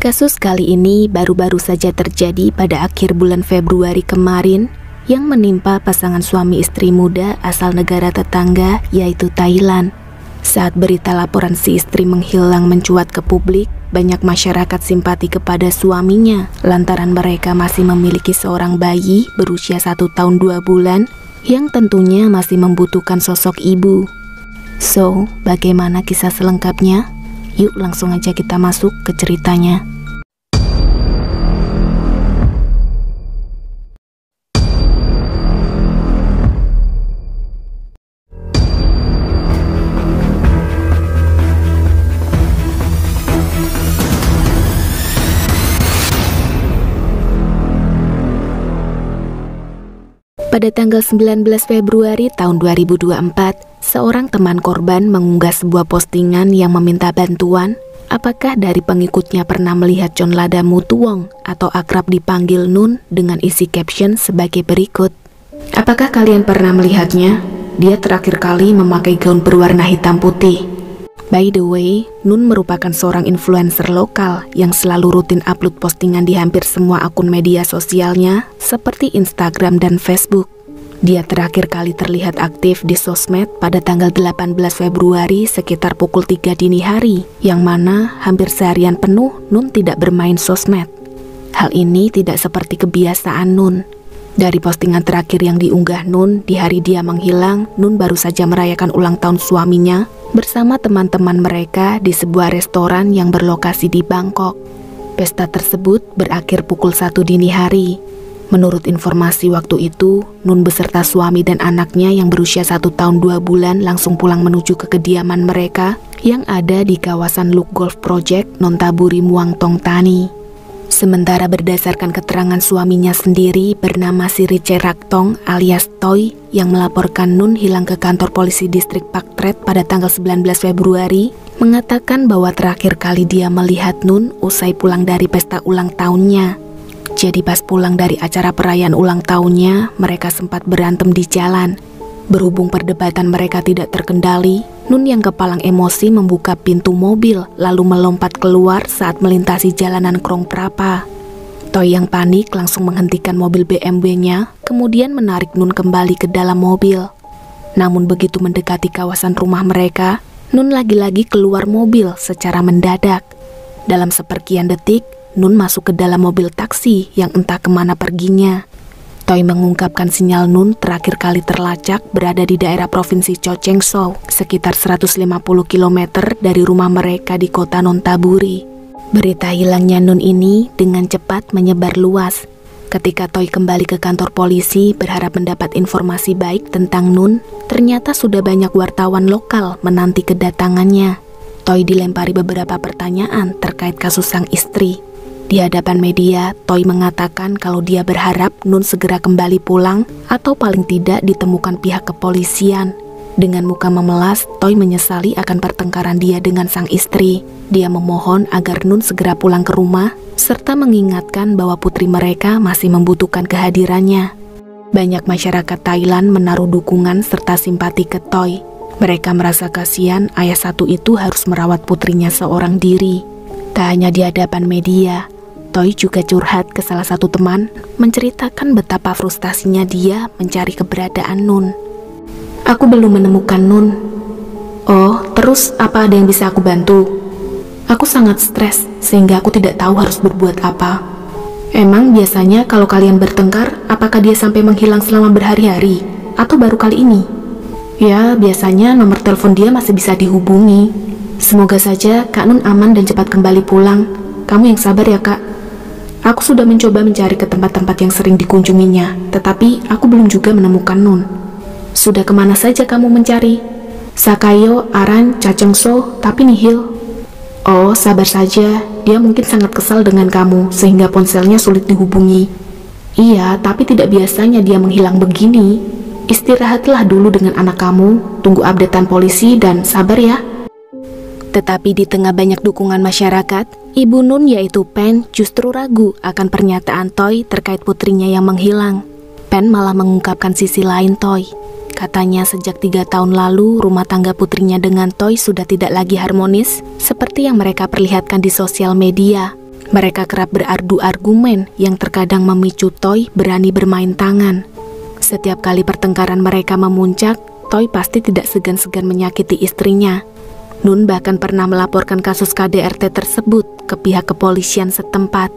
Kasus kali ini baru-baru saja terjadi pada akhir bulan Februari kemarin yang menimpa pasangan suami istri muda asal negara tetangga yaitu Thailand. Saat berita laporan si istri menghilang mencuat ke publik, banyak masyarakat simpati kepada suaminya lantaran mereka masih memiliki seorang bayi berusia 1 tahun 2 bulan yang tentunya masih membutuhkan sosok ibu. So, bagaimana kisah selengkapnya? Yuk langsung aja kita masuk ke ceritanya. Pada tanggal 19 Februari tahun 2024, seorang teman korban mengunggah sebuah postingan yang meminta bantuan. Apakah dari pengikutnya pernah melihat Chonlada Mutuwong atau akrab dipanggil Nun dengan isi caption sebagai berikut. Apakah kalian pernah melihatnya? Dia terakhir kali memakai gaun berwarna hitam putih. By the way, Nun merupakan seorang influencer lokal yang selalu rutin upload postingan di hampir semua akun media sosialnya seperti Instagram dan Facebook. Dia terakhir kali terlihat aktif di sosmed pada tanggal 18 Februari sekitar pukul 3 dini hari, yang mana hampir seharian penuh Nun tidak bermain sosmed. Hal ini tidak seperti kebiasaan Nun. Dari postingan terakhir yang diunggah Nun di hari dia menghilang, Nun baru saja merayakan ulang tahun suaminya bersama teman-teman mereka di sebuah restoran yang berlokasi di Bangkok. Pesta tersebut berakhir pukul 1 dini hari. Menurut informasi waktu itu, Nun beserta suami dan anaknya yang berusia 1 tahun 2 bulan langsung pulang menuju ke kediaman mereka yang ada di kawasan Luk Golf Project, Nonthaburi, Muang Thong Thani. Sementara berdasarkan keterangan suaminya sendiri bernama Siriche Raktong alias Toy yang melaporkan Nun hilang ke kantor polisi distrik Pak Tret pada tanggal 19 Februari, mengatakan bahwa terakhir kali dia melihat Nun usai pulang dari pesta ulang tahunnya. Jadi pas pulang dari acara perayaan ulang tahunnya, mereka sempat berantem di jalan. Berhubung perdebatan mereka tidak terkendali, Nun yang kepalang emosi membuka pintu mobil lalu melompat keluar saat melintasi jalanan Krong Prapa. Toy yang panik langsung menghentikan mobil BMW-nya, kemudian menarik Nun kembali ke dalam mobil. Namun begitu mendekati kawasan rumah mereka, Nun lagi-lagi keluar mobil secara mendadak. Dalam seperkian detik, Nun masuk ke dalam mobil taksi yang entah kemana perginya. Toy mengungkapkan sinyal Nun terakhir kali terlacak berada di daerah provinsi Cho Cheng So, sekitar 150 km dari rumah mereka di kota Nonthaburi. Berita hilangnya Nun ini dengan cepat menyebar luas. Ketika Toy kembali ke kantor polisi berharap mendapat informasi baik tentang Nun, ternyata sudah banyak wartawan lokal menanti kedatangannya. Toy dilempari beberapa pertanyaan terkait kasus sang istri. Di hadapan media, Toy mengatakan kalau dia berharap Nun segera kembali pulang atau paling tidak ditemukan pihak kepolisian. Dengan muka memelas, Toy menyesali akan pertengkaran dia dengan sang istri. Dia memohon agar Nun segera pulang ke rumah, serta mengingatkan bahwa putri mereka masih membutuhkan kehadirannya. Banyak masyarakat Thailand menaruh dukungan serta simpati ke Toy. Mereka merasa kasihan ayah satu itu harus merawat putrinya seorang diri. Tak hanya di hadapan media, Toy juga curhat ke salah satu teman, menceritakan betapa frustasinya dia mencari keberadaan Nun. Aku belum menemukan Nun. Oh, terus apa ada yang bisa aku bantu? Aku sangat stres, sehingga aku tidak tahu harus berbuat apa. Emang biasanya kalau kalian bertengkar, apakah dia sampai menghilang selama berhari-hari? Atau baru kali ini? Ya, biasanya nomor telepon dia masih bisa dihubungi. Semoga saja Kak Nun aman dan cepat kembali pulang. Kamu yang sabar ya, Kak. Aku sudah mencoba mencari ke tempat-tempat yang sering dikunjunginya, tetapi aku belum juga menemukan Nun. Sudah kemana saja kamu mencari? Sakayo, Aran, Chachengso, tapi nihil. Oh, sabar saja, dia mungkin sangat kesal dengan kamu, sehingga ponselnya sulit dihubungi. Iya, tapi tidak biasanya dia menghilang begini. Istirahatlah dulu dengan anak kamu, tunggu updatean polisi dan sabar ya. Tetapi di tengah banyak dukungan masyarakat, Ibu Nun yaitu Pen justru ragu akan pernyataan Toy terkait putrinya yang menghilang. Pen malah mengungkapkan sisi lain Toy. Katanya sejak 3 tahun lalu rumah tangga putrinya dengan Toy sudah tidak lagi harmonis seperti yang mereka perlihatkan di sosial media. Mereka kerap berardu argumen yang terkadang memicu Toy berani bermain tangan. Setiap kali pertengkaran mereka memuncak, Toy pasti tidak segan-segan menyakiti istrinya. Nun bahkan pernah melaporkan kasus KDRT tersebut ke pihak kepolisian setempat.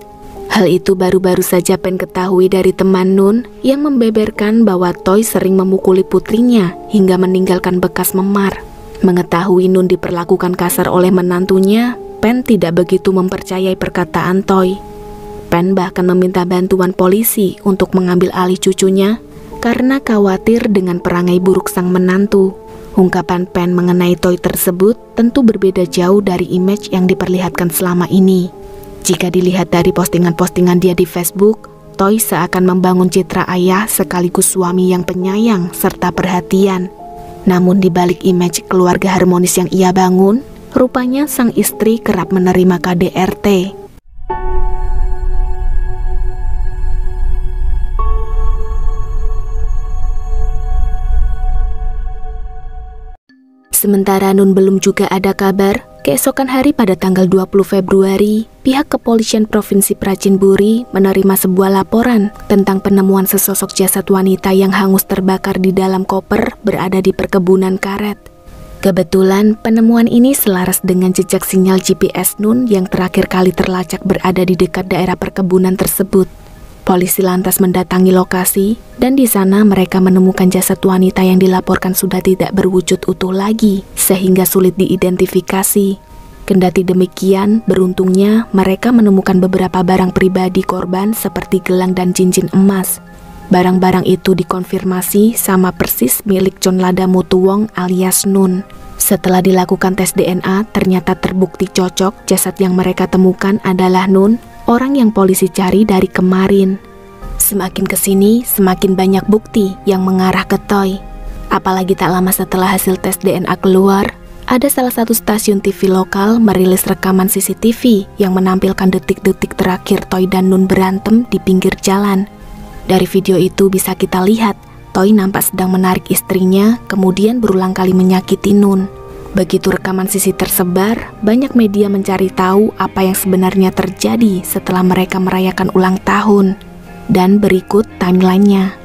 Hal itu baru-baru saja Pen ketahui dari teman Nun yang membeberkan bahwa Toy sering memukuli putrinya hingga meninggalkan bekas memar. Mengetahui Nun diperlakukan kasar oleh menantunya, Pen tidak begitu mempercayai perkataan Toy. Pen bahkan meminta bantuan polisi untuk mengambil alih cucunya karena khawatir dengan perangai buruk sang menantu. Ungkapan Pen mengenai Toy tersebut tentu berbeda jauh dari image yang diperlihatkan selama ini. Jika dilihat dari postingan-postingan dia di Facebook, Toy seakan membangun citra ayah sekaligus suami yang penyayang serta perhatian. Namun di balik image keluarga harmonis yang ia bangun, rupanya sang istri kerap menerima KDRT. Sementara Nun belum juga ada kabar, keesokan hari pada tanggal 20 Februari, pihak kepolisian Provinsi Pracin Buri menerima sebuah laporan tentang penemuan sesosok jasad wanita yang hangus terbakar di dalam koper berada di perkebunan karet. Kebetulan penemuan ini selaras dengan jejak sinyal GPS Nun yang terakhir kali terlacak berada di dekat daerah perkebunan tersebut. Polisi lantas mendatangi lokasi dan di sana mereka menemukan jasad wanita yang dilaporkan sudah tidak berwujud utuh lagi sehingga sulit diidentifikasi. Kendati demikian, beruntungnya mereka menemukan beberapa barang pribadi korban seperti gelang dan cincin emas. Barang-barang itu dikonfirmasi sama persis milik John Lada Mutuwong alias Nun. Setelah dilakukan tes DNA, ternyata terbukti cocok jasad yang mereka temukan adalah Nun, orang yang polisi cari dari kemarin. Semakin kesini, semakin banyak bukti yang mengarah ke Toy. Apalagi tak lama setelah hasil tes DNA keluar, ada salah satu stasiun TV lokal merilis rekaman CCTV yang menampilkan detik-detik terakhir Toy dan Nun berantem di pinggir jalan. Dari video itu bisa kita lihat, Toy nampak sedang menarik istrinya, kemudian berulang kali menyakiti Nun. Begitu rekaman CC tersebar, banyak media mencari tahu apa yang sebenarnya terjadi setelah mereka merayakan ulang tahun. Dan berikut timelinenya.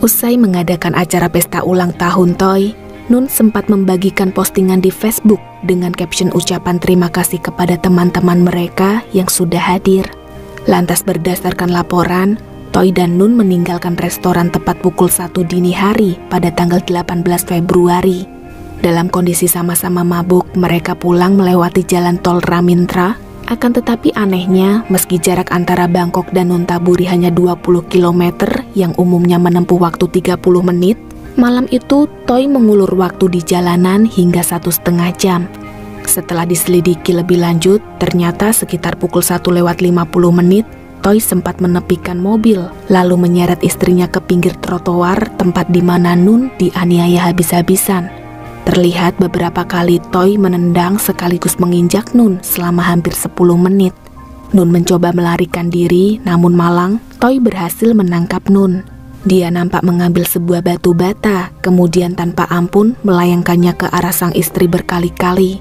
Usai mengadakan acara pesta ulang tahun Toy, Nun sempat membagikan postingan di Facebook dengan caption ucapan terima kasih kepada teman-teman mereka yang sudah hadir. Lantas berdasarkan laporan, Toy dan Nun meninggalkan restoran tepat pukul 1 dini hari pada tanggal 18 Februari. Dalam kondisi sama-sama mabuk, mereka pulang melewati jalan tol Ramintra. Akan tetapi anehnya, meski jarak antara Bangkok dan Nonthaburi hanya 20 km yang umumnya menempuh waktu 30 menit, malam itu Toy mengulur waktu di jalanan hingga 1,5 jam. Setelah diselidiki lebih lanjut, ternyata sekitar pukul 1:50 Toy sempat menepikan mobil, lalu menyeret istrinya ke pinggir trotoar tempat di mana Nun dianiaya habis-habisan. Terlihat beberapa kali Toy menendang sekaligus menginjak Nun selama hampir 10 menit. Nun mencoba melarikan diri, namun malang Toy berhasil menangkap Nun. Dia nampak mengambil sebuah batu bata, kemudian tanpa ampun melayangkannya ke arah sang istri berkali-kali.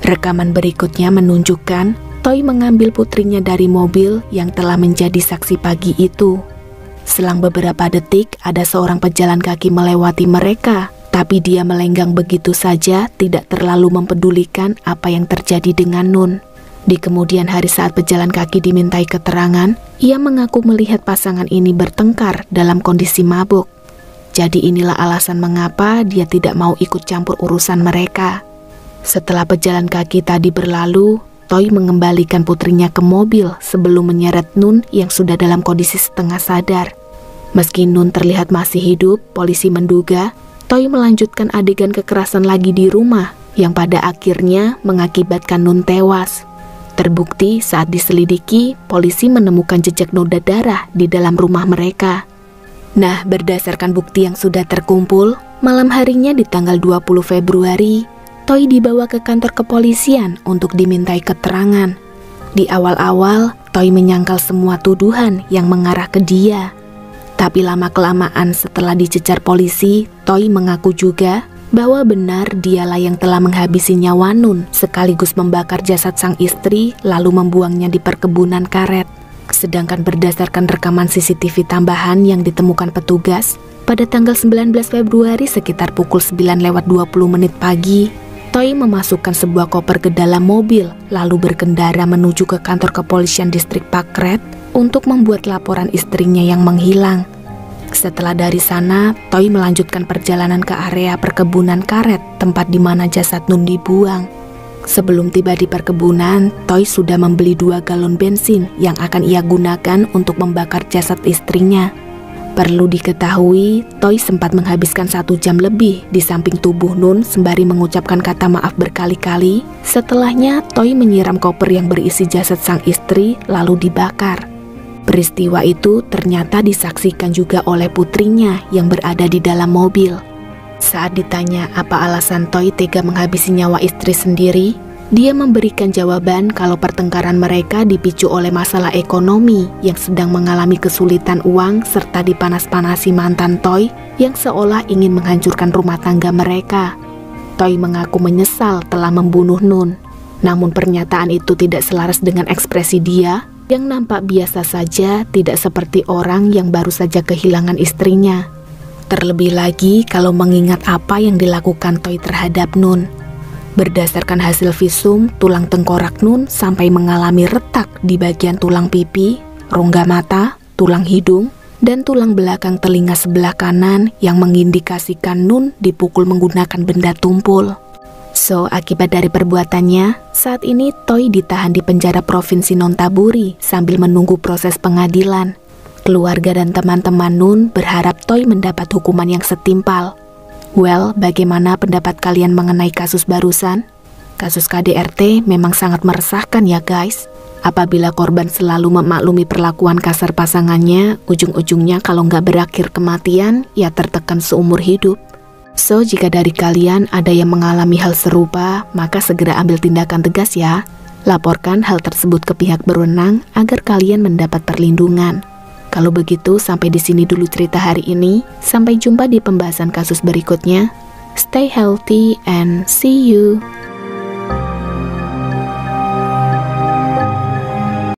Rekaman berikutnya menunjukkan Toy mengambil putrinya dari mobil yang telah menjadi saksi pagi itu. Selang beberapa detik, ada seorang pejalan kaki melewati mereka. Tapi dia melenggang begitu saja, tidak terlalu mempedulikan apa yang terjadi dengan Nun. Di kemudian hari saat pejalan kaki dimintai keterangan, ia mengaku melihat pasangan ini bertengkar dalam kondisi mabuk. Jadi inilah alasan mengapa dia tidak mau ikut campur urusan mereka. Setelah pejalan kaki tadi berlalu, Toy mengembalikan putrinya ke mobil sebelum menyeret Nun yang sudah dalam kondisi setengah sadar. Meski Nun terlihat masih hidup, polisi menduga Toy melanjutkan adegan kekerasan lagi di rumah yang pada akhirnya mengakibatkan Nun tewas. Terbukti saat diselidiki, polisi menemukan jejak noda darah di dalam rumah mereka. Nah, berdasarkan bukti yang sudah terkumpul, malam harinya di tanggal 20 Februari, Toy dibawa ke kantor kepolisian untuk dimintai keterangan. Di awal-awal, Toy menyangkal semua tuduhan yang mengarah ke dia. Tapi lama-kelamaan setelah dicecar polisi, Toy mengaku juga bahwa benar dialah yang telah menghabisi nyawa Nun sekaligus membakar jasad sang istri lalu membuangnya di perkebunan karet. Sedangkan berdasarkan rekaman CCTV tambahan yang ditemukan petugas, pada tanggal 19 Februari sekitar pukul 9:20 pagi, Toy memasukkan sebuah koper ke dalam mobil lalu berkendara menuju ke kantor kepolisian distrik Pakret untuk membuat laporan istrinya yang menghilang. Setelah dari sana, Toy melanjutkan perjalanan ke area perkebunan karet, tempat di mana jasad Nun dibuang. Sebelum tiba di perkebunan, Toy sudah membeli 2 galon bensin yang akan ia gunakan untuk membakar jasad istrinya. Perlu diketahui, Toy sempat menghabiskan 1 jam lebih di samping tubuh Nun sembari mengucapkan kata maaf berkali-kali. Setelahnya, Toy menyiram koper yang berisi jasad sang istri lalu dibakar. Peristiwa itu ternyata disaksikan juga oleh putrinya yang berada di dalam mobil. Saat ditanya apa alasan Toy tega menghabisi nyawa istri sendiri, dia memberikan jawaban kalau pertengkaran mereka dipicu oleh masalah ekonomi yang sedang mengalami kesulitan uang serta dipanas-panasi mantan Toy yang seolah ingin menghancurkan rumah tangga mereka. Toy mengaku menyesal telah membunuh Nun, namun pernyataan itu tidak selaras dengan ekspresi dia yang nampak biasa saja, tidak seperti orang yang baru saja kehilangan istrinya. Terlebih lagi kalau mengingat apa yang dilakukan Toy terhadap Nun. Berdasarkan hasil visum, tulang tengkorak Nun sampai mengalami retak di bagian tulang pipi, rongga mata, tulang hidung, dan tulang belakang telinga sebelah kanan yang mengindikasikan Nun dipukul menggunakan benda tumpul. So, akibat dari perbuatannya, saat ini Toy ditahan di penjara Provinsi Nonthaburi sambil menunggu proses pengadilan. Keluarga dan teman-teman Nun berharap Toy mendapat hukuman yang setimpal. Well, bagaimana pendapat kalian mengenai kasus barusan? Kasus KDRT memang sangat meresahkan ya guys. Apabila korban selalu memaklumi perlakuan kasar pasangannya, ujung-ujungnya kalau nggak berakhir kematian, ya tertekan seumur hidup. So, jika dari kalian ada yang mengalami hal serupa, maka segera ambil tindakan tegas ya. Laporkan hal tersebut ke pihak berwenang agar kalian mendapat perlindungan. Kalau begitu, sampai di sini dulu cerita hari ini. Sampai jumpa di pembahasan kasus berikutnya. Stay healthy and see you.